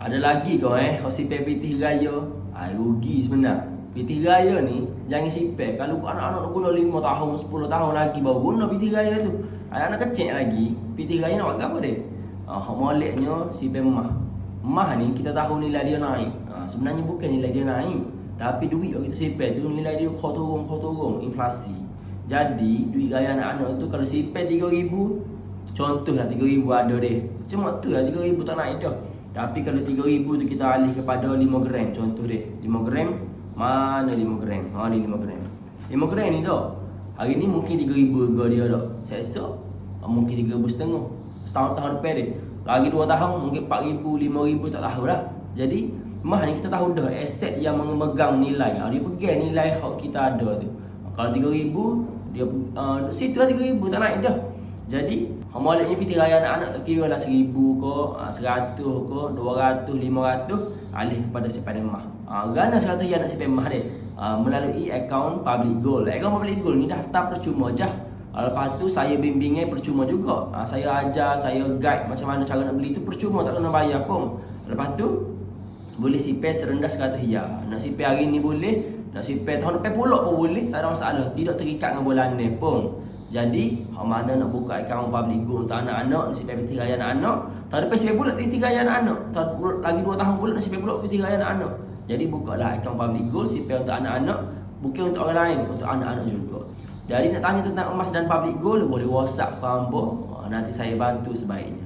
Ada lagi kau sipir pitih raya. Rugi sebenar. Pitih raya ni jangan sipir. Kalau kau anak-anak nak guna 5 tahun, 10 tahun lagi baru guna pitih raya tu. Anak-anak kecil lagi, pitih raya nak buat apa dia? Moleknya sipir mah. Mah ni kita tahu nilai dia naik. Sebenarnya bukan nilai dia naik, tapi duit yang kita sipir tu nilai dia kau turun inflasi. Jadi duit raya anak-anak tu kalau sipir 3,000, contohlah 3,000 ada dia. Cuma tu lah 3,000 tak naik dah. Tapi kalau 3,000 tu kita alih kepada 5 gram contoh dia. 5 gram, mana 5 gram? Ni 5 gram. 5 gram ni dah. Hari ni mungkin 3,000 harga dia dah. Esok mungkin 3,500. Setahun-tahun depan dia. Lagi 2 tahun mungkin 4,000, 5,000 tak tahu lah. Jadi mah ni kita tahu dah aset yang memegang nilai. Dia pegang nilai hak kita ada tu. Kalau 3,000 dia situ lah 3,000 tak naik dah. Jadi moleknya pitih raya anak-anak tak kira lah 1,000 ke, 100 ke, 200, 500 alih kepada simpanan mah. Gana 100 yang nak simpan mah dia melalui akaun public goal. Akaun public goal ni daftar percuma je. Lepas tu saya bimbingnya percuma juga. Saya ajar, saya guide macam mana cara nak beli tu percuma, tak kena bayar pun. Lepas tu boleh simpan serendah 100 riyal. Nak simpan hari ni boleh, nak simpan tahun depan pula pun boleh, tak ada masalah. Tidak terikat dengan bulan ni pun. Jadi, hak mana nak buka akaun public goal untuk anak-anak, nak simpan pitih raya anak-anak. Tahun depan simpan pula pitih raya anak-anak. Lagi 2 tahun pula nak simpan pula pitih raya anak-anak. Jadi bukalah akaun public goal, simpan untuk anak-anak, bukan untuk orang lain, untuk anak-anak juga. Jadi nak tanya tentang emas dan public goal, boleh WhatsApp ke hangpa. Nanti saya bantu sebaiknya.